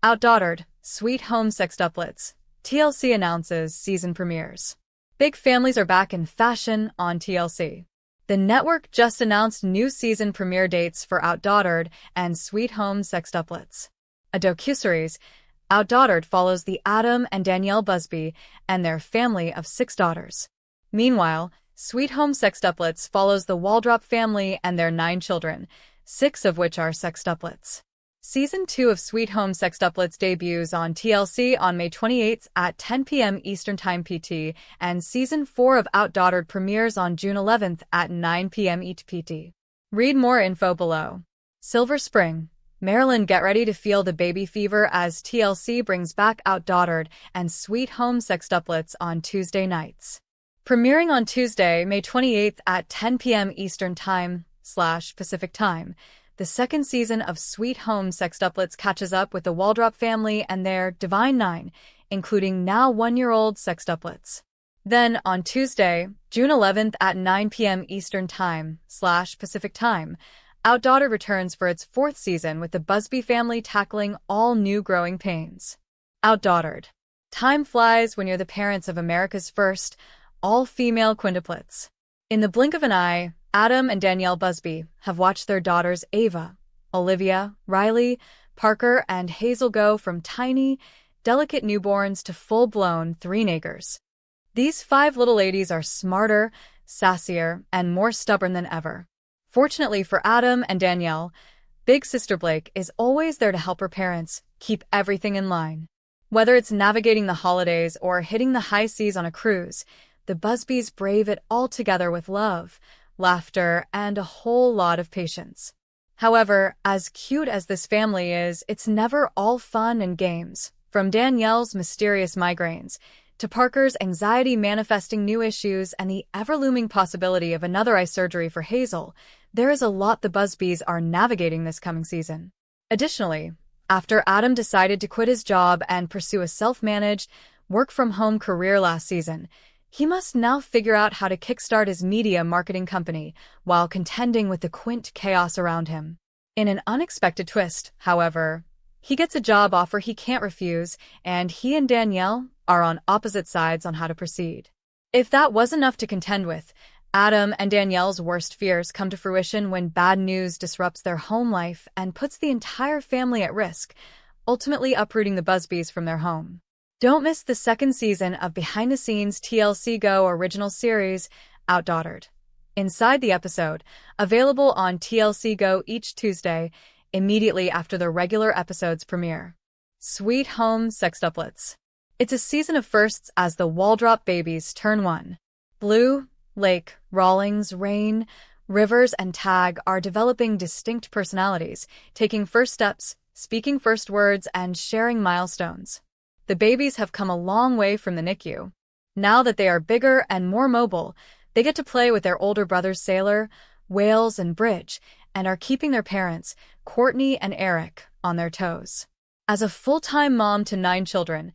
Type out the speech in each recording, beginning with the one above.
OutDaughtered, Sweet Home Sextuplets. TLC announces season premieres. Big families are back in fashion on TLC. The network just announced new season premiere dates for OutDaughtered and Sweet Home Sextuplets. A docuseries, OutDaughtered follows the Adam and Danielle Busby and their family of 6 daughters. Meanwhile, Sweet Home Sextuplets follows the Waldrop family and their 9 children, 6 of which are sextuplets. Season 2 of Sweet Home Sextuplets debuts on TLC on May 28 at 10 p.m. Eastern Time PT, and Season 4 of OutDaughtered premieres on June 11 at 9 p.m. ET PT. Read more info below. Silver Spring, Maryland. Get ready to feel the baby fever as TLC brings back OutDaughtered and Sweet Home Sextuplets on Tuesday nights. Premiering on Tuesday, May 28 at 10 p.m. Eastern Time/Pacific Time, the second season of Sweet Home Sextuplets catches up with the Waldrop family and their Divine 9, including now 1-year-old sextuplets. Then, on Tuesday, June 11 at 9 p.m. Eastern Time/Pacific Time, OutDaughtered returns for its 4th season with the Busby family tackling all new growing pains. OutDaughtered. Time flies when you're the parents of America's first all-female quintuplets. In the blink of an eye, Adam and Danielle Busby have watched their daughters Ava, Olivia, Riley, Parker, and Hazel go from tiny, delicate newborns to full-blown three-nagers. These 5 little ladies are smarter, sassier, and more stubborn than ever. Fortunately for Adam and Danielle, big sister Blake is always there to help her parents keep everything in line. Whether it's navigating the holidays or hitting the high seas on a cruise, the Busbys brave it all together with love, laughter, and a whole lot of patience. However, as cute as this family is, it's never all fun and games. From Danielle's mysterious migraines to Parker's anxiety manifesting new issues and the ever-looming possibility of another eye surgery for Hazel, there is a lot the Busbys are navigating this coming season. Additionally, after Adam decided to quit his job and pursue a self-managed, work-from-home career last season, he must now figure out how to kickstart his media marketing company while contending with the Quint chaos around him. In an unexpected twist, however, he gets a job offer he can't refuse, and he and Danielle are on opposite sides on how to proceed. If that wasn't enough to contend with, Adam and Danielle's worst fears come to fruition when bad news disrupts their home life and puts the entire family at risk, ultimately uprooting the Busbys from their home. Don't miss the second season of behind-the-scenes TLC Go original series, OutDaughtered. Inside the episode, available on TLC Go each Tuesday, immediately after the regular episode's premiere. Sweet Home Sextuplets. It's a season of firsts as the Waldrop babies turn 1. Blue, Lake, Rawlings, Rain, Rivers, and Tag are developing distinct personalities, taking first steps, speaking first words, and sharing milestones. The babies have come a long way from the NICU. Now that they are bigger and more mobile, they get to play with their older brothers Sailor, Wales, and Bridge, and are keeping their parents, Courtney and Eric, on their toes. As a full-time mom to 9 children,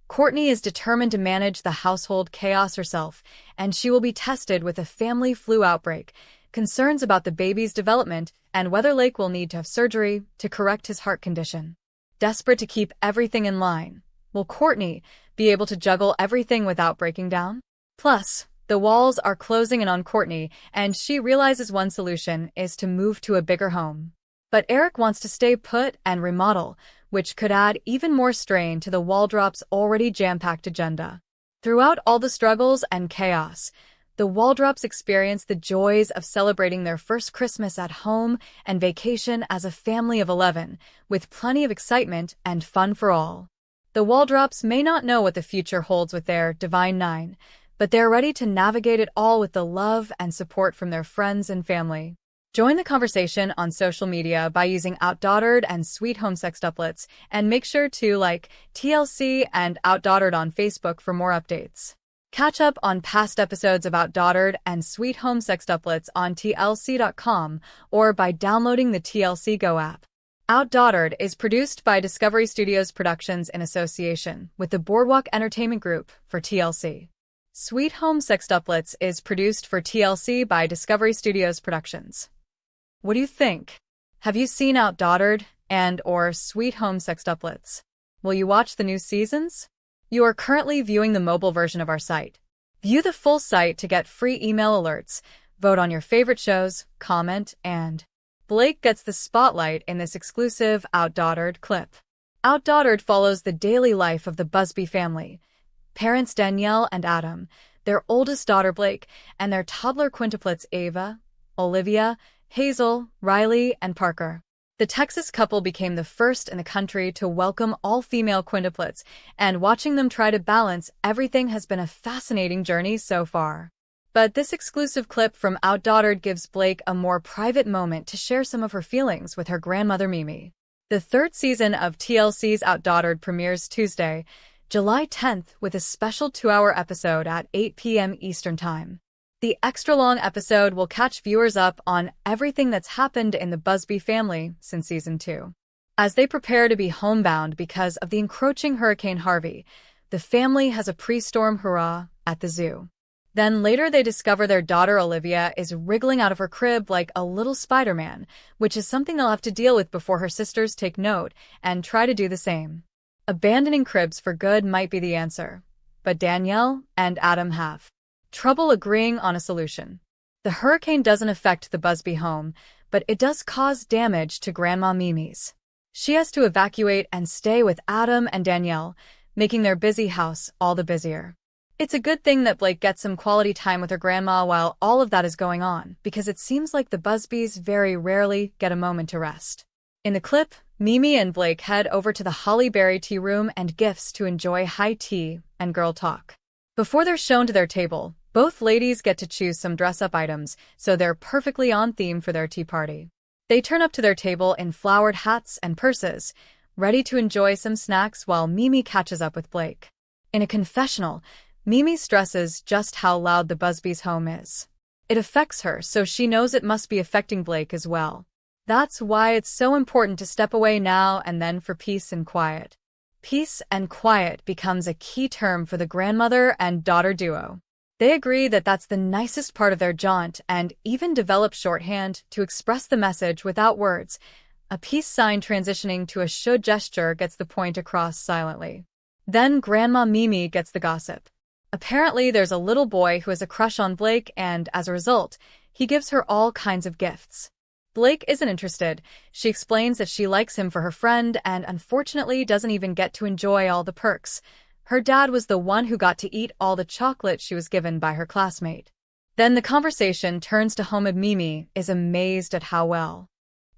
Courtney is determined to manage the household chaos herself, and she will be tested with a family flu outbreak, concerns about the baby's development, and whether Lake will need to have surgery to correct his heart condition. Desperate to keep everything in line, will Courtney be able to juggle everything without breaking down? Plus, the walls are closing in on Courtney, and she realizes one solution is to move to a bigger home. But Eric wants to stay put and remodel, which could add even more strain to the Waldrop's already jam-packed agenda. Throughout all the struggles and chaos, the Waldrops experience the joys of celebrating their first Christmas at home and vacation as a family of 11, with plenty of excitement and fun for all. The Waldrops may not know what the future holds with their Divine 9, but they're ready to navigate it all with the love and support from their friends and family. Join the conversation on social media by using OutDaughtered and Sweet Home Sextuplets, and make sure to like TLC and OutDaughtered on Facebook for more updates. Catch up on past episodes of OutDaughtered and Sweet Home Sextuplets on TLC.com or by downloading the TLC Go app. OutDaughtered is produced by Discovery Studios Productions in association with the Boardwalk Entertainment Group for TLC. Sweet Home Sextuplets is produced for TLC by Discovery Studios Productions. What do you think? Have you seen OutDaughtered and/or Sweet Home Sextuplets? Will you watch the new seasons? You are currently viewing the mobile version of our site. View the full site to get free email alerts, vote on your favorite shows, comment, and Blake gets the spotlight in this exclusive OutDaughtered clip. OutDaughtered follows the daily life of the Busby family. Parents Danielle and Adam, their oldest daughter Blake, and their toddler quintuplets Ava, Olivia, Hazel, Riley, and Parker. The Texas couple became the first in the country to welcome all-female quintuplets, and watching them try to balance everything has been a fascinating journey so far. But this exclusive clip from OutDaughtered gives Blake a more private moment to share some of her feelings with her grandmother Mimi. The third season of TLC's OutDaughtered premieres Tuesday, July 10th, with a special 2-hour episode at 8 p.m. Eastern Time. The extra-long episode will catch viewers up on everything that's happened in the Busby family since Season 2. As they prepare to be homebound because of the encroaching Hurricane Harvey, the family has a pre-storm hurrah at the zoo. Then later they discover their daughter Olivia is wriggling out of her crib like a little Spider-Man, which is something they'll have to deal with before her sisters take note and try to do the same. Abandoning cribs for good might be the answer, but Danielle and Adam have trouble agreeing on a solution. The hurricane doesn't affect the Busby home, but it does cause damage to Grandma Mimi's. She has to evacuate and stay with Adam and Danielle, making their busy house all the busier. It's a good thing that Blake gets some quality time with her grandma while all of that is going on, because it seems like the Busbys very rarely get a moment to rest. In the clip, Mimi and Blake head over to the Holly Berry tea room and gifts to enjoy high tea and girl talk. Before they're shown to their table, both ladies get to choose some dress-up items, so they're perfectly on theme for their tea party. They turn up to their table in flowered hats and purses, ready to enjoy some snacks while Mimi catches up with Blake. In a confessional, Mimi stresses just how loud the Busby's home is. It affects her, so she knows it must be affecting Blake as well. That's why it's so important to step away now and then for peace and quiet. Peace and quiet becomes a key term for the grandmother and daughter duo. They agree that that's the nicest part of their jaunt and even develop shorthand to express the message without words. A peace sign transitioning to a should gesture gets the point across silently. Then Grandma Mimi gets the gossip. Apparently, there's a little boy who has a crush on Blake, and as a result, he gives her all kinds of gifts. Blake isn't interested. She explains that she likes him for her friend and unfortunately doesn't even get to enjoy all the perks. Her dad was the one who got to eat all the chocolate she was given by her classmate. Then the conversation turns to home, and Mimi is amazed at how well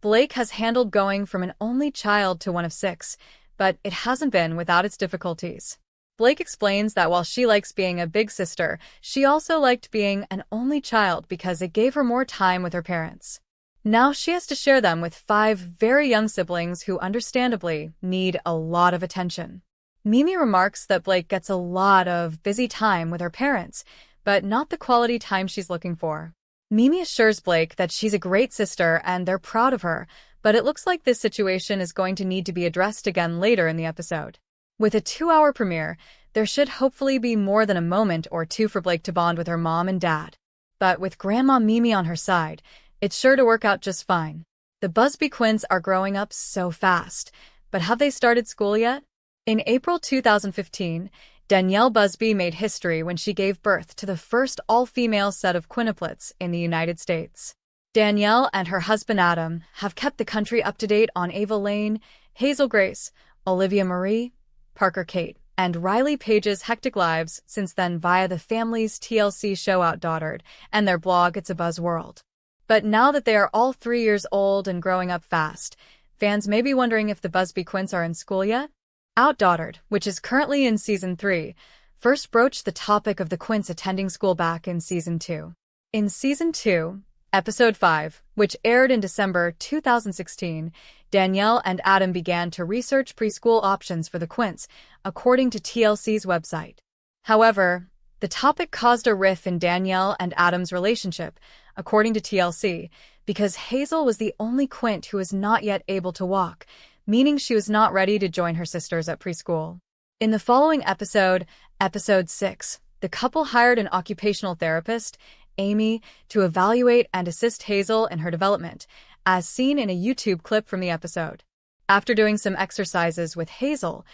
Blake has handled going from an only child to one of 6, but it hasn't been without its difficulties. Blake explains that while she likes being a big sister, she also liked being an only child because it gave her more time with her parents. Now she has to share them with 5 very young siblings who understandably need a lot of attention. Mimi remarks that Blake gets a lot of busy time with her parents, but not the quality time she's looking for. Mimi assures Blake that she's a great sister and they're proud of her, but it looks like this situation is going to need to be addressed again later in the episode. With a 2-hour premiere, there should hopefully be more than a moment or two for Blake to bond with her mom and dad. But with Grandma Mimi on her side, it's sure to work out just fine. The Busby Quints are growing up so fast, but have they started school yet? In April 2015, Danielle Busby made history when she gave birth to the first all-female set of quintuplets in the United States. Danielle and her husband Adam have kept the country up to date on Ava Lane, Hazel Grace, Olivia Marie, Parker Kate, and Riley Page's hectic lives since then via the family's TLC show OutDaughtered and their blog It's a Buzz World. But now that they are all 3 years old and growing up fast, fans may be wondering if the Busby Quints are in school yet? OutDaughtered, which is currently in Season 3, first broached the topic of the Quints attending school back in Season 2. In Season 2, Episode 5, which aired in December 2016, Danielle and Adam began to research preschool options for the Quints, according to TLC's website. However, the topic caused a rift in Danielle and Adam's relationship, according to TLC, because Hazel was the only Quint who was not yet able to walk, meaning she was not ready to join her sisters at preschool. In the following episode, Episode 6, the couple hired an occupational therapist, Amy, to evaluate and assist Hazel in her development, as seen in a YouTube clip from the episode. After doing some exercises with Hazel,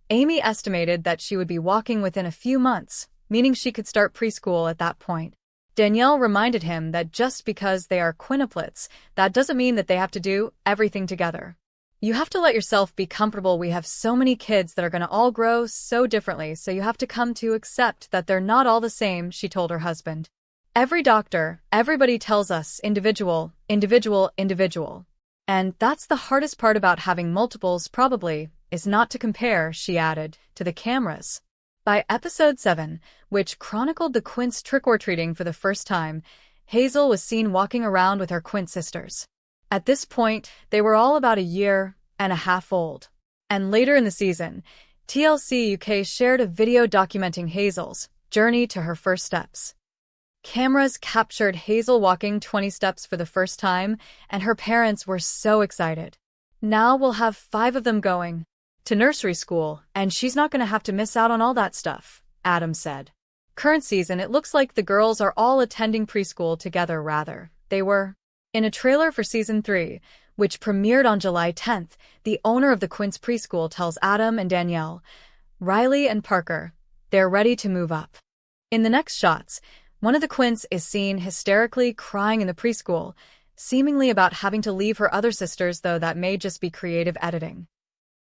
Amy estimated that she would be walking within a few months, meaning she could start preschool at that point. Danielle reminded him that just because they are quintuplets, that doesn't mean that they have to do everything together. You have to let yourself be comfortable. We have so many kids that are going to all grow so differently, so you have to come to accept that they're not all the same, she told her husband. Every doctor, everybody tells us individual, individual, individual. And that's the hardest part about having multiples, probably, is not to compare, she added, to the cameras. By episode 7, which chronicled the Quints trick-or-treating for the first time, Hazel was seen walking around with her Quint sisters. At this point, they were all about a year and a half old. And later in the season, TLC UK shared a video documenting Hazel's journey to her first steps. Cameras captured Hazel walking 20 steps for the first time, and her parents were so excited. Now we'll have 5 of them going to nursery school, and she's not going to have to miss out on all that stuff, Adam said. Current season, it looks like the girls are all attending preschool together rather. They were. In a trailer for Season 3, which premiered on July 10th, the owner of the Quints preschool tells Adam and Danielle, Riley and Parker, they're ready to move up. In the next shots, one of the Quints is seen hysterically crying in the preschool, seemingly about having to leave her other sisters, though that may just be creative editing.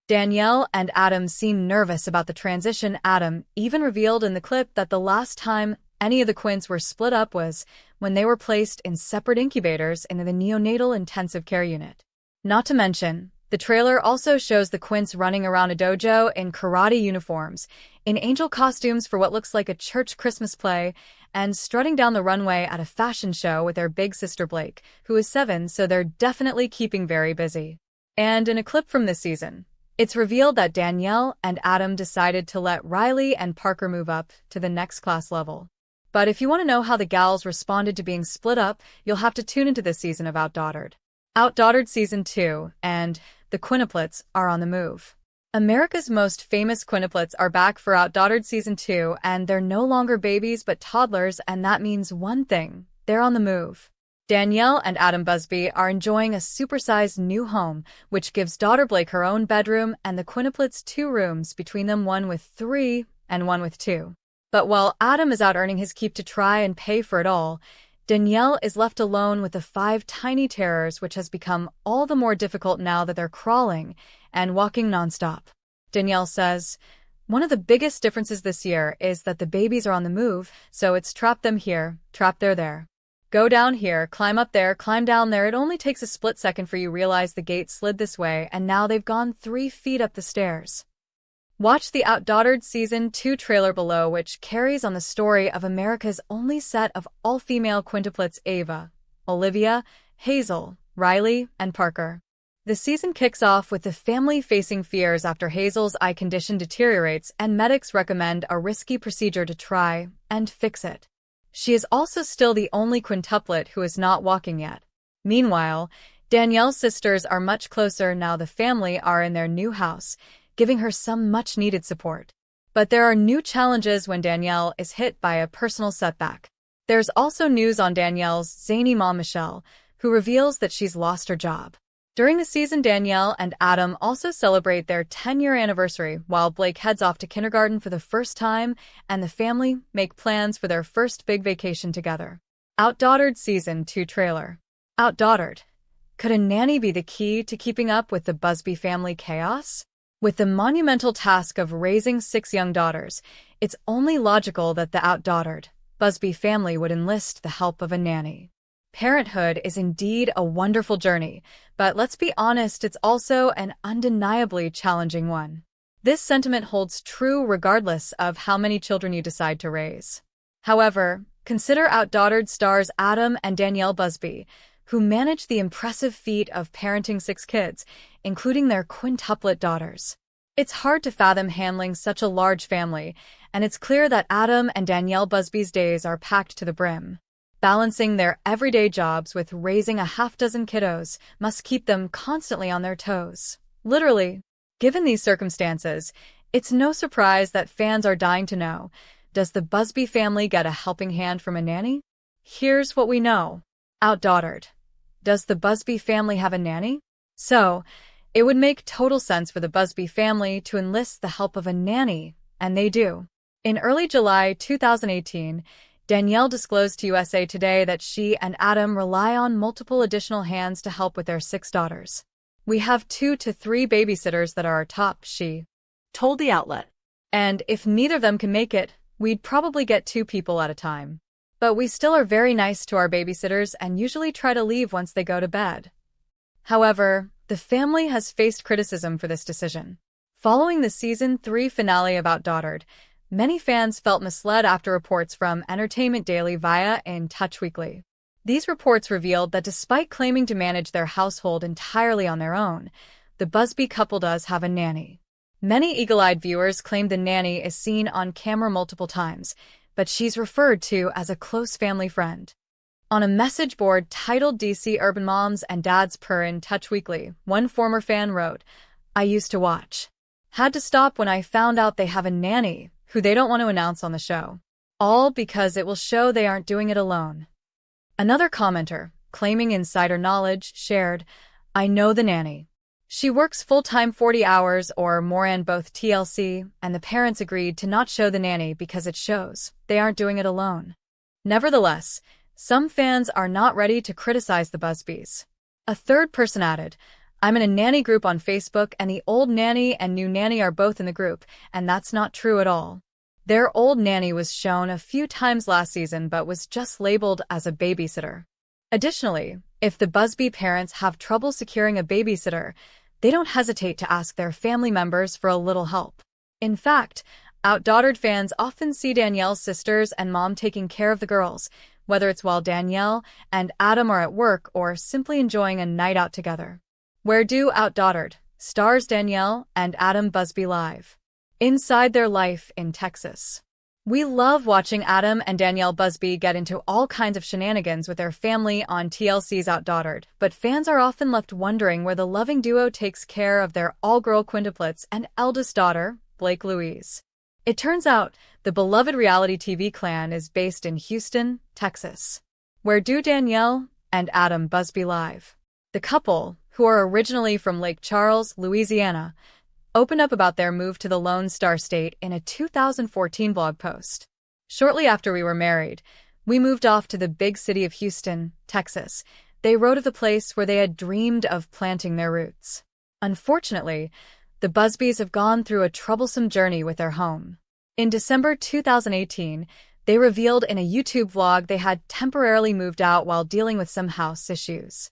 Danielle and Adam seem nervous about the transition. Adam even revealed in the clip that the last time any of the Quints were split up was when they were placed in separate incubators in the neonatal intensive care unit. Not to mention, the trailer also shows the Quints running around a dojo in karate uniforms, in angel costumes for what looks like a church Christmas play, and strutting down the runway at a fashion show with their big sister Blake, who is 7, so they're definitely keeping very busy. And in a clip from this season, it's revealed that Danielle and Adam decided to let Riley and Parker move up to the next class level. But if you want to know how the gals responded to being split up, you'll have to tune into this season of OutDaughtered. OutDaughtered Season 2 and the Quintuplets are on the move. America's most famous Quintuplets are back for OutDaughtered Season 2, and they're no longer babies but toddlers, and that means one thing: they're on the move. Danielle and Adam Busby are enjoying a supersized new home, which gives daughter Blake her own bedroom and the Quintuplets 2 rooms between them, one with 3 and one with 2. But while Adam is out earning his keep to try and pay for it all, Danielle is left alone with the 5 tiny terrors, which has become all the more difficult now that they're crawling and walking nonstop. Danielle says, one of the biggest differences this year is that the babies are on the move, so it's trap them here, trap there. Go down here, climb up there, climb down there. It only takes a split second for you realize the gate slid this way, and now they've gone 3 feet up the stairs. Watch the OutDaughtered Season 2 trailer below, which carries on the story of America's only set of all-female quintuplets: Ava, Olivia, Hazel, Riley, and Parker. The season kicks off with the family facing fears after Hazel's eye condition deteriorates and medics recommend a risky procedure to try and fix it. She is also still the only quintuplet who is not walking yet. Meanwhile, Danielle's sisters are much closer now the family are in their new house, giving her some much-needed support. But there are new challenges when Danielle is hit by a personal setback. There's also news on Danielle's zany mom Michelle, who reveals that she's lost her job. During the season, Danielle and Adam also celebrate their 10-year anniversary, while Blake heads off to kindergarten for the first time, and the family make plans for their first big vacation together. OutDaughtered Season 2 trailer. OutDaughtered. Could a nanny be the key to keeping up with the Busby family chaos? With the monumental task of raising 6 young daughters, it's only logical that the OutDaughtered Busby family would enlist the help of a nanny. Parenthood is indeed a wonderful journey, but let's be honest, it's also an undeniably challenging one. This sentiment holds true regardless of how many children you decide to raise. However, consider OutDaughtered stars Adam and Danielle Busby, who manage the impressive feat of parenting 6 kids, including their quintuplet daughters. It's hard to fathom handling such a large family, and it's clear that Adam and Danielle Busby's days are packed to the brim. Balancing their everyday jobs with raising a half-dozen kiddos must keep them constantly on their toes. Literally. Given these circumstances, it's no surprise that fans are dying to know, does the Busby family get a helping hand from a nanny? Here's what we know. OutDaughtered. Does the Busby family have a nanny? So, It would make total sense for the Busby family to enlist the help of a nanny, and they do. In early July 2018, Danielle disclosed to USA Today that she and Adam rely on multiple additional hands to help with their 6 daughters. "We have 2 to 3 babysitters that are our top," she told the outlet. "And if neither of them can make it, we'd probably get 2 people at a time. But we still are very nice to our babysitters and usually try to leave once they go to bed." However, the family has faced criticism for this decision. Following the Season 3 finale of OutDaughtered, many fans felt misled after reports from Entertainment Daily via In Touch Weekly. These reports revealed that despite claiming to manage their household entirely on their own, the Busby couple does have a nanny. Many eagle-eyed viewers claim the nanny is seen on camera multiple times, but she's referred to as a close family friend. On a message board titled DC Urban Moms and Dads per In Touch Weekly, one former fan wrote, "I used to watch. Had to stop when I found out they have a nanny, who they don't want to announce on the show. All because it will show they aren't doing it alone." Another commenter, claiming insider knowledge, shared, "I know the nanny. She works full-time 40 hours or more and both TLC, and the parents agreed to not show the nanny because it shows they aren't doing it alone." Nevertheless, some fans are not ready to criticize the Busbys. A third person added, "I'm in a nanny group on Facebook and the old nanny and new nanny are both in the group, and that's not true at all. Their old nanny was shown a few times last season but was just labeled as a babysitter." Additionally, if the Busby parents have trouble securing a babysitter, they don't hesitate to ask their family members for a little help. In fact, OutDaughtered fans often see Danielle's sisters and mom taking care of the girls, whether it's while Danielle and Adam are at work or simply enjoying a night out together. Where do OutDaughtered stars Danielle and Adam Busby live? Inside their life in Texas. We love watching Adam and Danielle Busby get into all kinds of shenanigans with their family on TLC's OutDaughtered, but fans are often left wondering where the loving duo takes care of their all-girl quintuplets and eldest daughter, Blake Louise. It turns out the beloved reality TV clan is based in Houston, Texas. Where do Danielle and Adam Busby live? The couple, who are originally from Lake Charles, Louisiana, opened up about their move to the Lone Star State in a 2014 blog post. "Shortly after we were married, we moved off to the big city of Houston, Texas." They wrote of the place where they had dreamed of planting their roots. Unfortunately, the Busbys have gone through a troublesome journey with their home. In December 2018, they revealed in a YouTube vlog they had temporarily moved out while dealing with some house issues.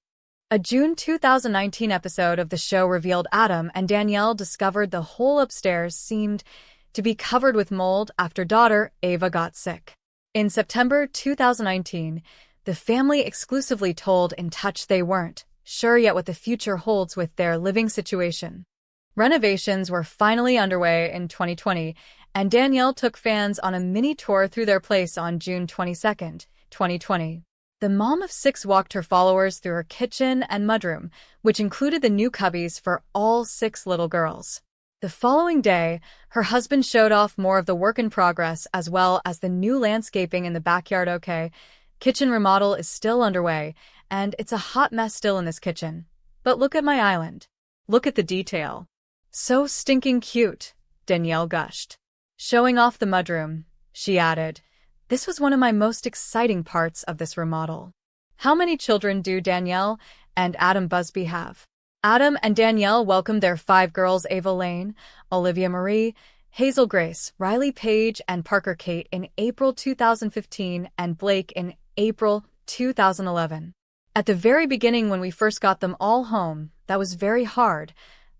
A June 2019 episode of the show revealed Adam and Danielle discovered the whole upstairs seemed to be covered with mold after daughter Ava got sick. In September 2019, the family exclusively told In Touch they weren't sure yet what the future holds with their living situation. Renovations were finally underway in 2020, and Danielle took fans on a mini tour through their place on June 22, 2020. The mom of 6 walked her followers through her kitchen and mudroom, which included the new cubbies for all 6 little girls. The following day, her husband showed off more of the work in progress as well as the new landscaping in the backyard. "Okay, kitchen remodel is still underway, and it's a hot mess still in this kitchen. But look at my island. Look at the detail. So stinking cute," Danielle gushed. Showing off the mudroom, she added, "This was one of my most exciting parts of this remodel." How many children do Danielle and Adam Busby have? Adam and Danielle welcomed their 5 girls Ava Lane, Olivia Marie, Hazel Grace, Riley Page, and Parker Kate in April 2015 and Blake in April 2011. "At the very beginning when we first got them all home, that was very hard,"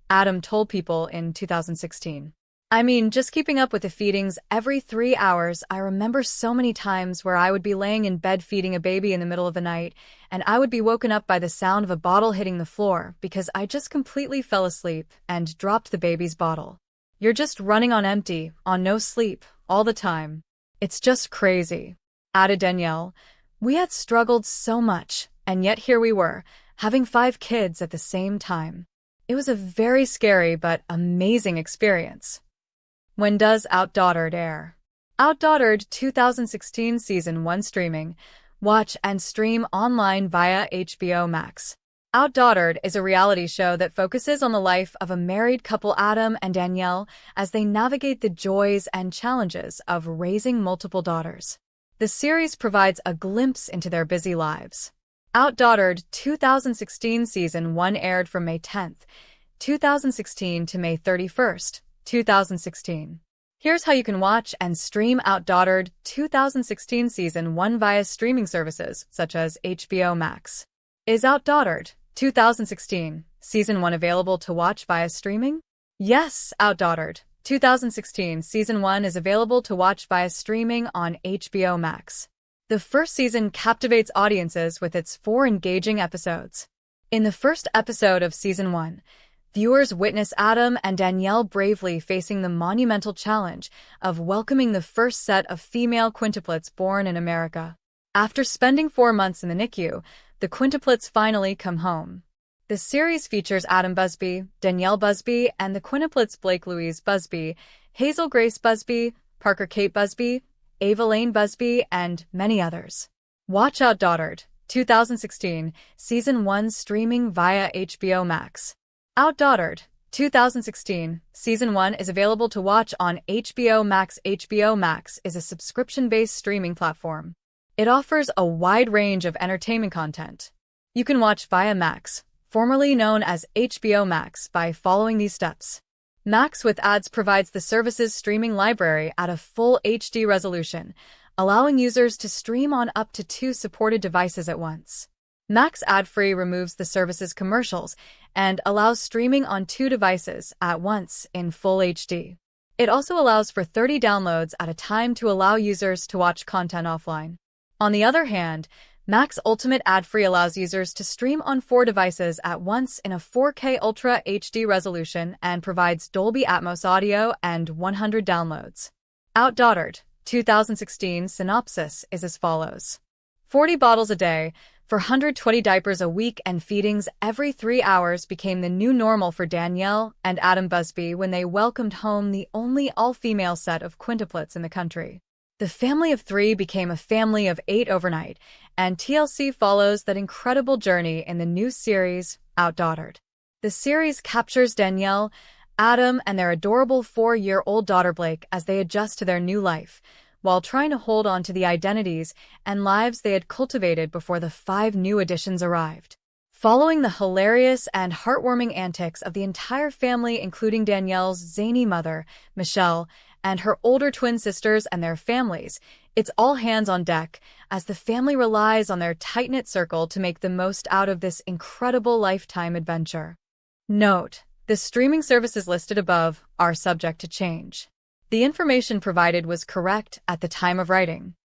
Adam told People in 2016. "I mean, just keeping up with the feedings every 3 hours. I remember so many times where I would be laying in bed feeding a baby in the middle of the night, and I would be woken up by the sound of a bottle hitting the floor because I just completely fell asleep and dropped the baby's bottle. You're just running on empty, on no sleep, all the time. It's just crazy," added Danielle. "We had struggled so much, and yet here we were, having 5 kids at the same time. It was a very scary but amazing experience." When does OutDaughtered air? OutDaughtered 2016 Season 1 streaming. Watch and stream online via HBO Max. OutDaughtered is a reality show that focuses on the life of a married couple, Adam and Danielle, as they navigate the joys and challenges of raising multiple daughters. The series provides a glimpse into their busy lives. OutDaughtered 2016 Season 1 aired from May 10, 2016 to May 31, 2016. Here's how you can watch and stream OutDaughtered 2016 Season 1 via streaming services such as HBO Max. Is OutDaughtered 2016 Season 1 available to watch via streaming? Yes, OutDaughtered 2016 Season 1 is available to watch via streaming on HBO Max. The first season captivates audiences with its 4 engaging episodes. In the first episode of Season 1, viewers witness Adam and Danielle bravely facing the monumental challenge of welcoming the first set of female quintuplets born in America. After spending 4 months in the NICU, the quintuplets finally come home. The series features Adam Busby, Danielle Busby, and the quintuplets Blake Louise Busby, Hazel Grace Busby, Parker Kate Busby, Ava Lane Busby, and many others. Watch OutDaughtered 2016 Season 1 streaming via HBO Max. OutDaughtered 2016 Season 1 is available to watch on HBO Max. HBO Max is a subscription-based streaming platform. It offers a wide range of entertainment content. You can watch via Max, formerly known as HBO Max, by following these steps. Max with ads provides the service's streaming library at a full HD resolution, allowing users to stream on up to 2 supported devices at once. Max ad-free removes the service's commercials and allows streaming on 2 devices at once in full HD. It also allows for 30 downloads at a time to allow users to watch content offline. On the other hand, Max Ultimate ad-free allows users to stream on 4 devices at once in a 4K Ultra HD resolution and provides Dolby Atmos audio and 100 downloads. OutDaughtered 2016 synopsis is as follows. 40 bottles a day, 420 diapers a week, and feedings every 3 hours became the new normal for Danielle and Adam Busby when they welcomed home the only all-female set of quintuplets in the country. The family of 3 became a family of 8 overnight, and TLC follows that incredible journey in the new series, OutDaughtered. The series captures Danielle, Adam, and their adorable 4-year-old daughter Blake as they adjust to their new life, while trying to hold on to the identities and lives they had cultivated before the 5 new additions arrived. Following the hilarious and heartwarming antics of the entire family, including Danielle's zany mother, Michelle, and her older twin sisters and their families, it's all hands on deck as the family relies on their tight-knit circle to make the most out of this incredible lifetime adventure. Note: the streaming services listed above are subject to change. The information provided was correct at the time of writing.